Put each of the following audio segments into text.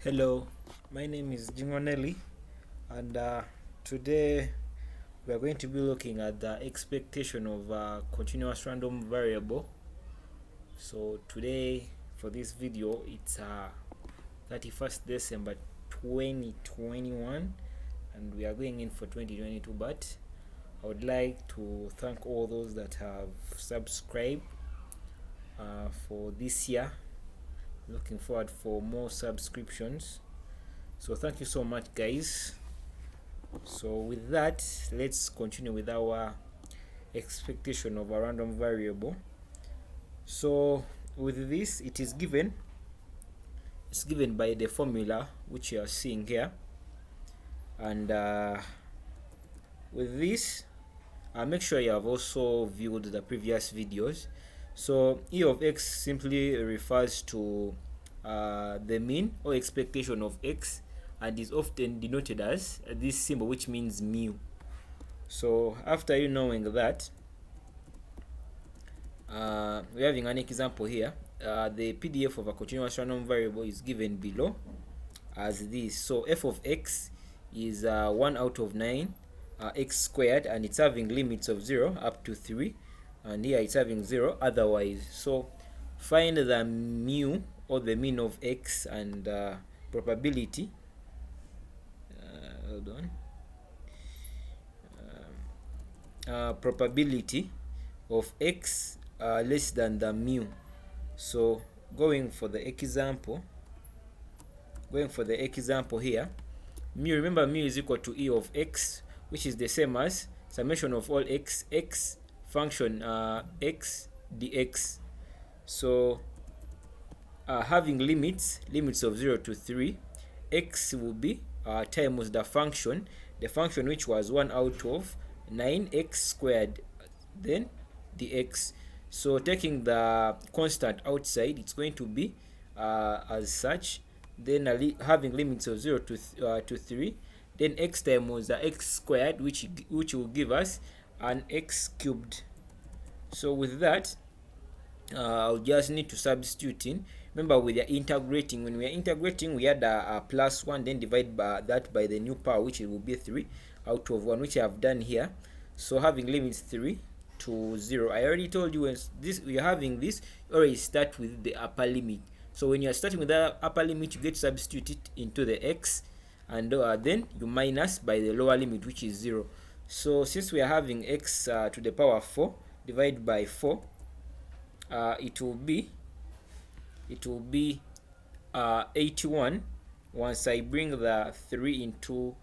Hello, my name is Jingonelli, and today we are going to be looking at the expectation of a continuous random variable. So today, for this video, it's 31st December 2021, and we are going in for 2022. But I would like to thank all those that have subscribed for this year. Looking forward for more subscriptions. So thank you so much, guys. So with that, let's continue with our expectation of a random variable. So with this, it's given by the formula which you are seeing here, and with this, make sure you have also viewed the previous videos. So e of x simply refers to the mean or expectation of x, and is often denoted as this symbol, which means mu. So after you knowing that, we're having an example here. The PDF of a continuous random variable is given below as this. So f of x is 1 out of 9 x squared, and it's having limits of 0 up to 3, and here it's having 0 otherwise. So find the mu, or the mean of x, and probability. Hold on. Probability of x less than the mu. So going for the example here, mu, remember mu is equal to e of x, which is the same as summation of all x function x dx. So having limits of 0 to 3, x will be times the function which was 1 out of 9 x squared, then dx. So taking the constant outside, it's going to be as such, then having limits of 0 to 3, then x times the x squared, which will give us an x cubed. So with that, I'll just need to substitute in. Remember, when we are integrating, we add a plus 1, then divide by that by the new power, which it will be 3 out of 1, which I have done here. So having limits 3 to 0, I already told you, when we are having this, you already start with the upper limit. So when you are starting with the upper limit, you get to substitute it into the x, and then you minus by the lower limit, which is 0. So since we are having x to the power 4 divided by 4, it will be 81. Once I bring the 3 into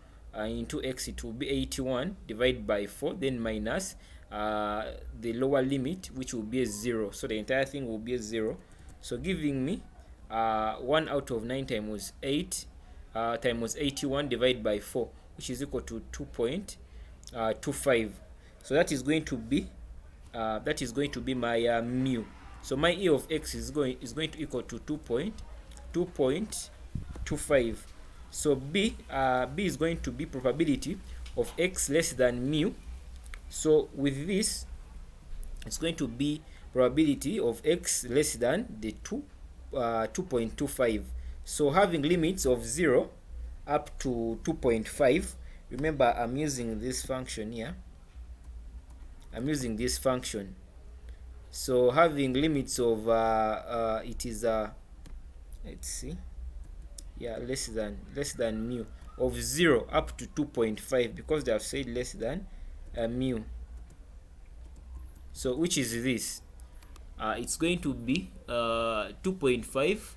x, it will be 81 divided by 4, then minus the lower limit, which will be a 0. So the entire thing will be a 0. So giving me 1 out of 9 times 8 times 81 divided by 4, which is equal to 2.25. So that is going to be my mu. So my e of x is going to equal to 2.25. So b is going to be probability of x less than mu. So with this, it's going to be probability of x less than the 2.25. So having limits of 0 up to 2.5. Remember, I'm using this function here. So having limits of it is let's see, less than mu of 0 up to 2.5, because they have said less than mu. So which is this? It's going to be 2.5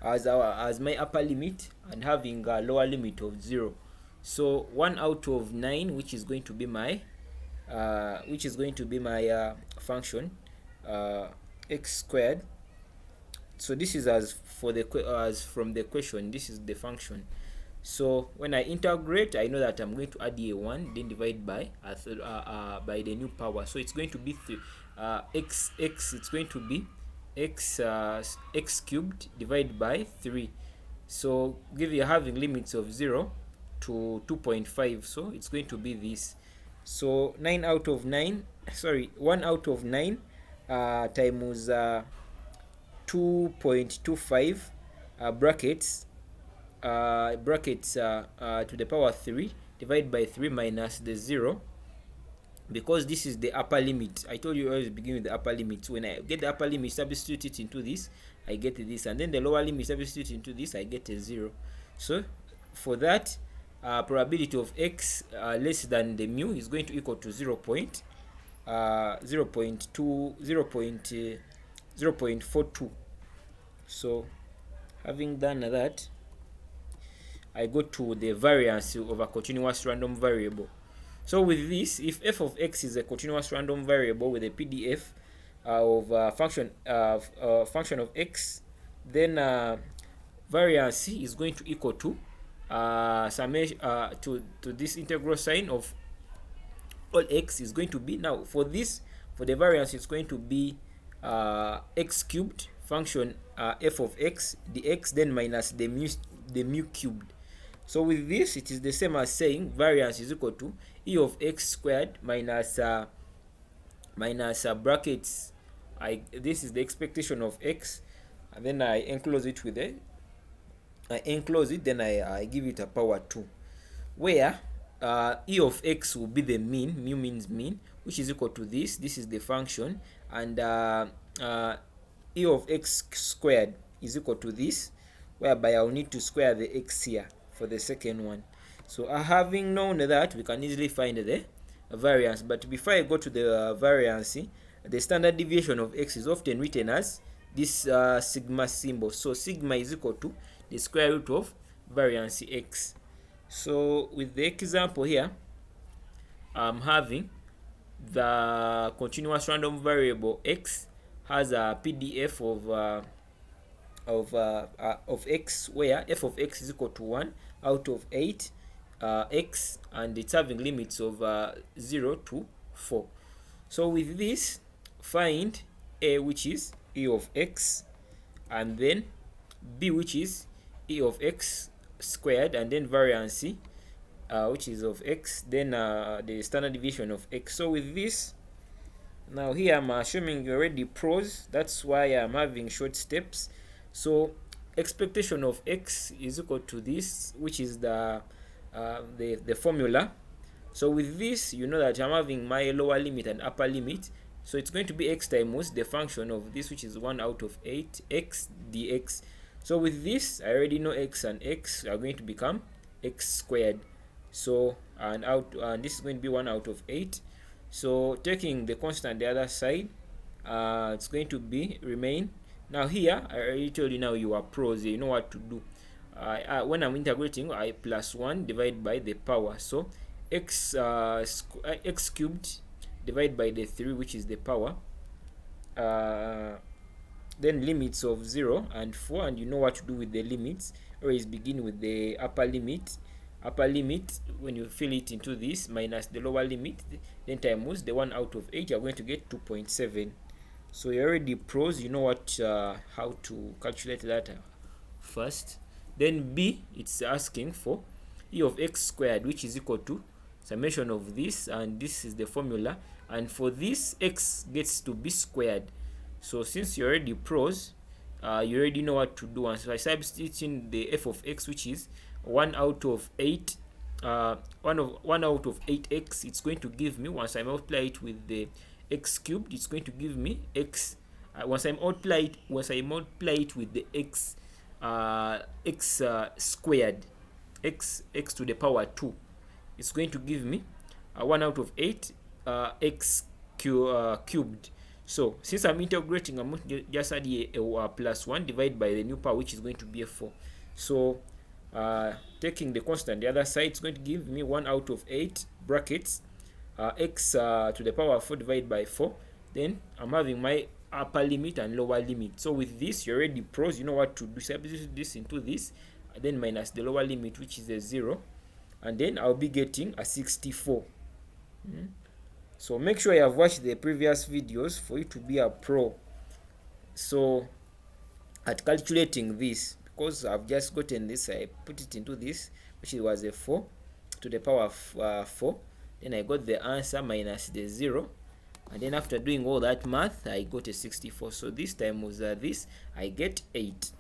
as my upper limit, and having a lower limit of 0. So 1 out of 9, which is going to be my function x squared. So this is as from the question, this is the function. So when I integrate, I know that I'm going to add a 1, then divide by the new power. So it's going to be x. It's going to be x cubed divided by 3. So having limits of 0 to 2.5. So it's going to be this. So 1 out of 9 times 2.25 brackets to the power 3 divided by 3 minus the 0, because this is the upper limit. I told you always begin with the upper limit. So when I get the upper limit, substitute it into this, I get this, and then the lower limit, substitute into this, I get a 0. So for that, probability of x less than the mu is going to equal to 0.42. So having done that, I go to the variance of a continuous random variable. So with this, if f of x is a continuous random variable with a PDF of function of x, then variance is going to equal to summation to this integral sign of all x is going to be, now for this, for the variance, it's going to be x cubed function f of x dx, then minus the mu cubed. So with this, it is the same as saying variance is equal to e of x squared minus brackets. This is the expectation of x, and then I enclose it with then I give it a power 2, where e of x will be the mean, mu means mean, which is equal to this. This is the function, and e of x squared is equal to this, whereby I'll need to square the x here for the second one. So having known that, we can easily find the variance. But before I go to the variance, the standard deviation of x is often written as this sigma symbol. So sigma is equal to the square root of variance x. So with the example here, I'm having the continuous random variable x has a PDF of x, where f of x is equal to 1 out of 8 x, and it's having limits of 0 to 4. So with this, find a, which is e of x, and then b, which is e of x squared, and then variance which is of x, then the standard deviation of x. So with this, now here I'm assuming you already pros, that's why I'm having short steps. So expectation of x is equal to this, which is the formula. So with this, you know that I'm having my lower limit and upper limit. So it's going to be x times the function of this, which is 1 out of 8 x dx. So with this, I already know x and x are going to become x squared. So and this is going to be 1 out of 8. So taking the constant the other side, it's going to be remain. Now here, I already told you, now you are pros, you know what to do. When I'm integrating, I plus 1 divided by the power. So x cubed divided by the 3, which is the power. Then limits of 0 and 4, and you know what to do with the limits. Always begin with the upper limit. Upper limit, when you fill it into this, minus the lower limit, then times the 1 out of 8, you're going to get 2.7. So you're already pros, you know what how to calculate that first. Then b, it's asking for e of x squared, which is equal to summation of this, and this is the formula, and for this, x gets to be squared. So since you're already pros, you already know what to do. And so I substitute in the f of x, which is 1 out of 8 1 out of 8x. It's going to give me, once I multiply it with the x cubed, it's going to give me x. Once I multiply it with the x squared, x to the power 2, it's going to give me 1 out of 8 x cubed. So since I'm integrating, I'm going to just add a plus 1 divided by the new power, which is going to be a 4. So taking the constant the other side, it's going to give me 1 out of 8 brackets x to the power 4 divided by 4. Then I'm having my upper limit and lower limit. So with this, you're already pros, you know what to do. Substitute this into this, and then minus the lower limit, which is a 0, and then I'll be getting a 64. So make sure you have watched the previous videos for you to be a pro. So at calculating this, because I've just gotten this, I put it into this, which was a 4 to the power of 4. Then I got the answer minus the 0, and then after doing all that math, I got a 64. So this time was this, I get 8.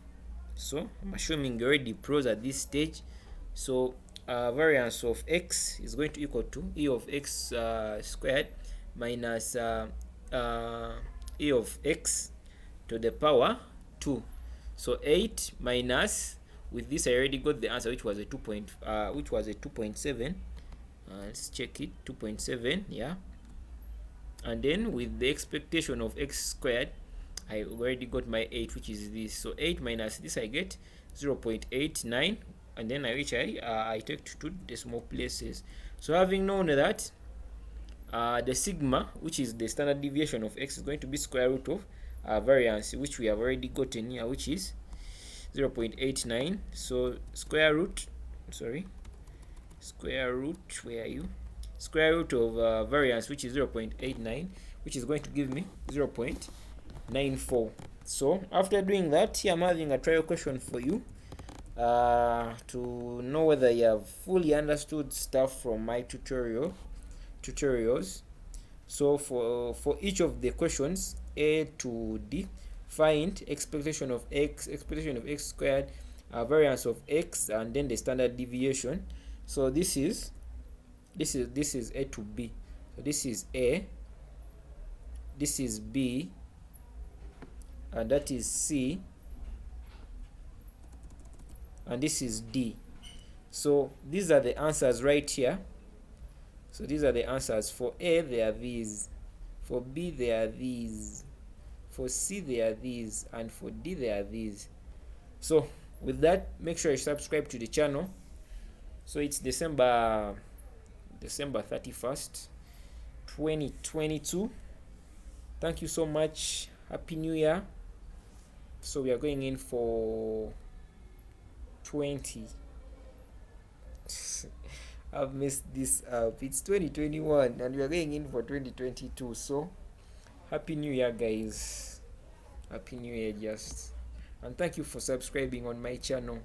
So I'm assuming you're already pros at this stage. So variance of x is going to equal to e of x squared minus e of x to the power 2. So 8 minus, with this I already got the answer, which was a 2.7. Let's check it, 2.7, yeah. And then with the expectation of x squared, I already got my 8, which is this. So 8 minus this, I get 0.89, and then I take to 2 decimal places. So having known that, the sigma, which is the standard deviation of x, is going to be square root of variance, which we have already gotten here, which is 0.89. So square root, where are you? Square root of variance, which is 0.89, which is going to give me 0.94. So after doing that, here I'm having a trial question for you to know whether you have fully understood stuff from my tutorials. So for each of the questions A to D, find expectation of x squared, variance of x, and then the standard deviation. So this is A to B. So this is A, this is B, and that is C, and this is D. So these are the answers right here. So these are the answers. For A, they are these. For B, they are these. For C, they are these. And for D, they are these. So with that, make sure you subscribe to the channel. So it's December 31st, 2022. Thank you so much. Happy New Year. So we are going in for 20. I've messed this up. It's 2021 and we are going in for 2022. So happy New Year, guys. Happy New Year, just. And thank you for subscribing on my channel.